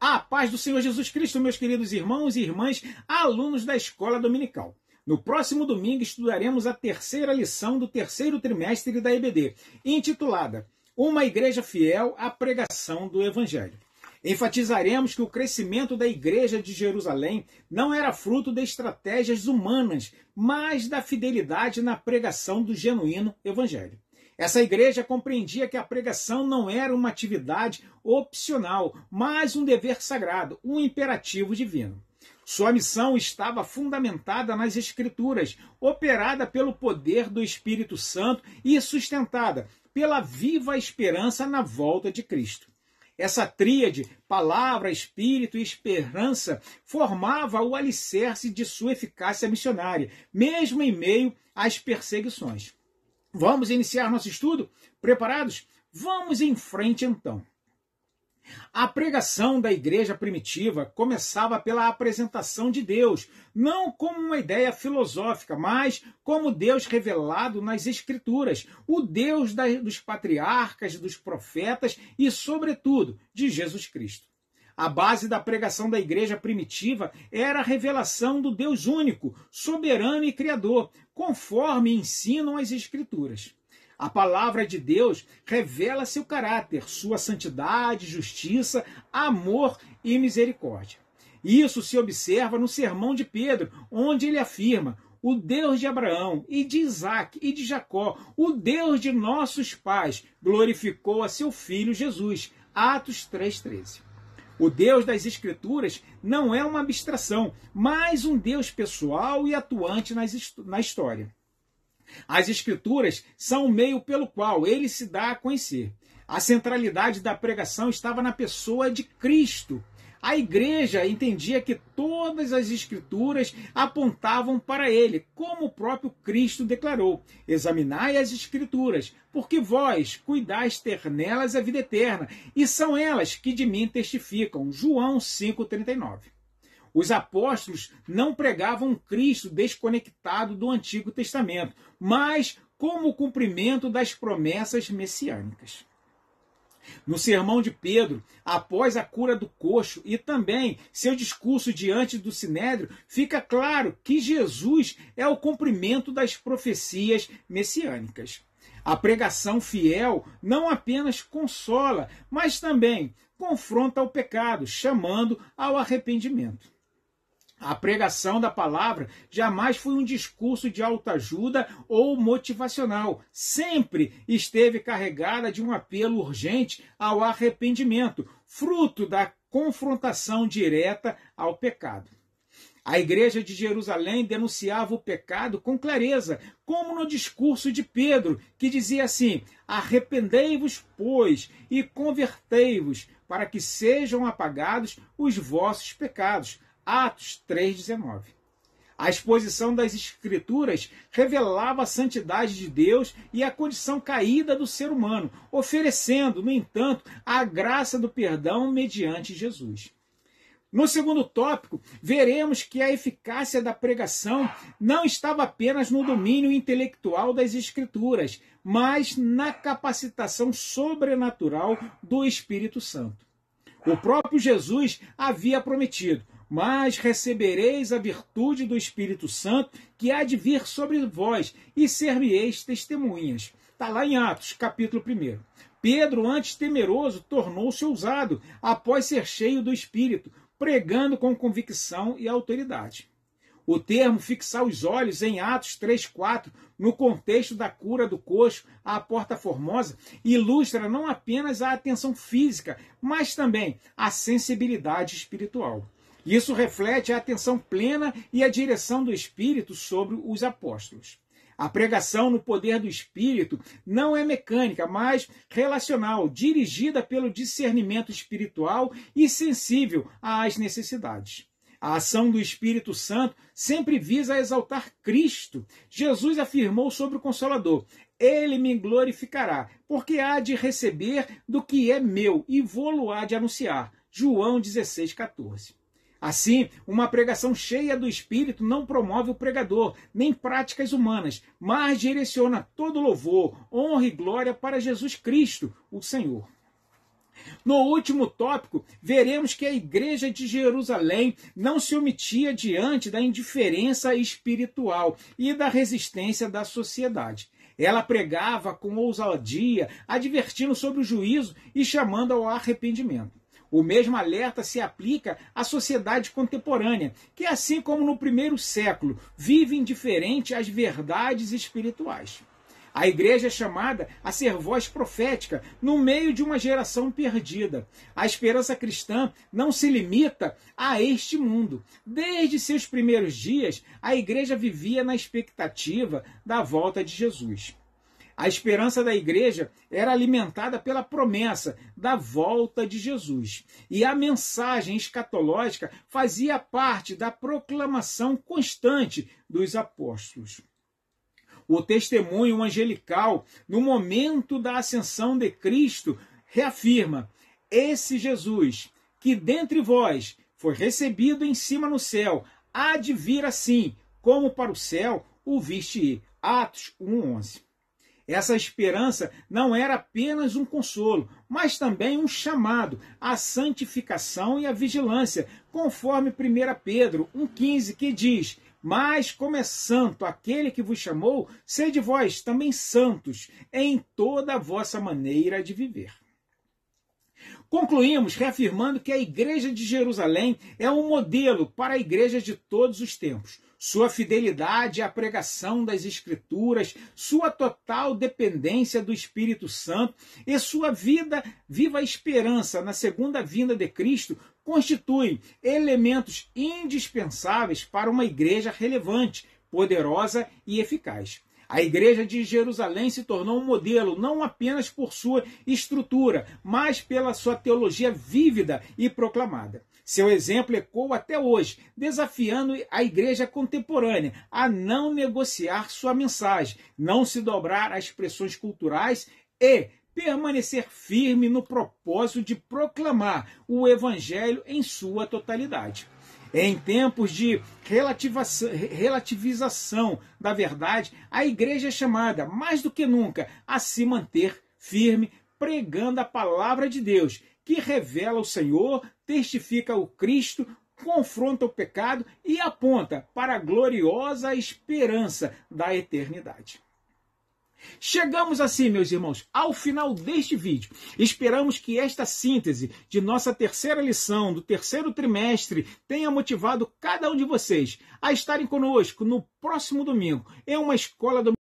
A paz do Senhor Jesus Cristo, meus queridos irmãos e irmãs, alunos da Escola Dominical. No próximo domingo estudaremos a terceira lição do terceiro trimestre da EBD, intitulada Uma Igreja Fiel à Pregação do Evangelho. Enfatizaremos que o crescimento da Igreja de Jerusalém não era fruto de estratégias humanas, mas da fidelidade na pregação do genuíno Evangelho. Essa igreja compreendia que a pregação não era uma atividade opcional, mas um dever sagrado, um imperativo divino. Sua missão estava fundamentada nas Escrituras, operada pelo poder do Espírito Santo e sustentada pela viva esperança na volta de Cristo. Essa tríade, palavra, espírito e esperança, formava o alicerce de sua eficácia missionária, mesmo em meio às perseguições. Vamos iniciar nosso estudo? Preparados? Vamos em frente então. A pregação da igreja primitiva começava pela apresentação de Deus, não como uma ideia filosófica, mas como Deus revelado nas Escrituras, o Deus dos patriarcas, dos profetas e, sobretudo, de Jesus Cristo. A base da pregação da igreja primitiva era a revelação do Deus único, soberano e criador, conforme ensinam as Escrituras. A palavra de Deus revela seu caráter, sua santidade, justiça, amor e misericórdia. Isso se observa no sermão de Pedro, onde ele afirma: o Deus de Abraão e de Isaac e de Jacó, o Deus de nossos pais, glorificou a seu filho Jesus. Atos 3,13. O Deus das Escrituras não é uma abstração, mas um Deus pessoal e atuante na história. As Escrituras são o meio pelo qual ele se dá a conhecer. A centralidade da pregação estava na pessoa de Cristo. A igreja entendia que todas as Escrituras apontavam para ele, como o próprio Cristo declarou: examinai as Escrituras, porque vós cuidais ter nelas a vida eterna, e são elas que de mim testificam. João 5,39. Os apóstolos não pregavam um Cristo desconectado do Antigo Testamento, mas como o cumprimento das promessas messiânicas. No sermão de Pedro, após a cura do coxo e também seu discurso diante do Sinédrio, fica claro que Jesus é o cumprimento das profecias messiânicas. A pregação fiel não apenas consola, mas também confronta o pecado, chamando ao arrependimento. A pregação da palavra jamais foi um discurso de autoajuda ou motivacional. Sempre esteve carregada de um apelo urgente ao arrependimento, fruto da confrontação direta ao pecado. A igreja de Jerusalém denunciava o pecado com clareza, como no discurso de Pedro, que dizia assim: arrependei-vos, pois, e convertei-vos, para que sejam apagados os vossos pecados. Atos 3,19. A exposição das Escrituras revelava a santidade de Deus e a condição caída do ser humano, oferecendo, no entanto, a graça do perdão mediante Jesus. No segundo tópico, veremos que a eficácia da pregação não estava apenas no domínio intelectual das Escrituras, mas na capacitação sobrenatural do Espírito Santo. O próprio Jesus havia prometido: mas recebereis a virtude do Espírito Santo, que há de vir sobre vós, e ser-me-eis testemunhas. Está lá em Atos, capítulo 1. Pedro, antes temeroso, tornou-se ousado, após ser cheio do Espírito, pregando com convicção e autoridade. O termo fixar os olhos em Atos 3,4, no contexto da cura do coxo à Porta Formosa, ilustra não apenas a atenção física, mas também a sensibilidade espiritual. Isso reflete a atenção plena e a direção do Espírito sobre os apóstolos. A pregação no poder do Espírito não é mecânica, mas relacional, dirigida pelo discernimento espiritual e sensível às necessidades. A ação do Espírito Santo sempre visa exaltar Cristo. Jesus afirmou sobre o Consolador: ele me glorificará, porque há de receber do que é meu e vou-lo-á de anunciar. João 16,14. Assim, uma pregação cheia do Espírito não promove o pregador, nem práticas humanas, mas direciona todo louvor, honra e glória para Jesus Cristo, o Senhor. No último tópico, veremos que a Igreja de Jerusalém não se omitia diante da indiferença espiritual e da resistência da sociedade. Ela pregava com ousadia, advertindo sobre o juízo e chamando ao arrependimento. O mesmo alerta se aplica à sociedade contemporânea, que, assim como no primeiro século, vive indiferente às verdades espirituais. A igreja é chamada a ser voz profética no meio de uma geração perdida. A esperança cristã não se limita a este mundo. Desde seus primeiros dias, a igreja vivia na expectativa da volta de Jesus. A esperança da igreja era alimentada pela promessa da volta de Jesus. E a mensagem escatológica fazia parte da proclamação constante dos apóstolos. O testemunho angelical, no momento da ascensão de Cristo, reafirma: esse Jesus, que dentre vós foi recebido em cima no céu, há de vir assim, como para o céu o viste ir. Atos 1:11. Essa esperança não era apenas um consolo, mas também um chamado à santificação e à vigilância, conforme 1 Pedro 1,15, que diz: mas como é santo aquele que vos chamou, sede vós também santos em toda a vossa maneira de viver. Concluímos reafirmando que a Igreja de Jerusalém é um modelo para a igreja de todos os tempos. Sua fidelidade à pregação das Escrituras, sua total dependência do Espírito Santo e sua viva esperança na segunda vinda de Cristo constituem elementos indispensáveis para uma igreja relevante, poderosa e eficaz. A Igreja de Jerusalém se tornou um modelo não apenas por sua estrutura, mas pela sua teologia vívida e proclamada. Seu exemplo ecoa até hoje, desafiando a igreja contemporânea a não negociar sua mensagem, não se dobrar às pressões culturais e permanecer firme no propósito de proclamar o Evangelho em sua totalidade. Em tempos de relativização da verdade, a igreja é chamada, mais do que nunca, a se manter firme, pregando a palavra de Deus, que revela o Senhor, testifica o Cristo, confronta o pecado e aponta para a gloriosa esperança da eternidade. Chegamos assim, meus irmãos, ao final deste vídeo. Esperamos que esta síntese de nossa terceira lição, do terceiro trimestre, tenha motivado cada um de vocês a estarem conosco no próximo domingo em uma escola dominical.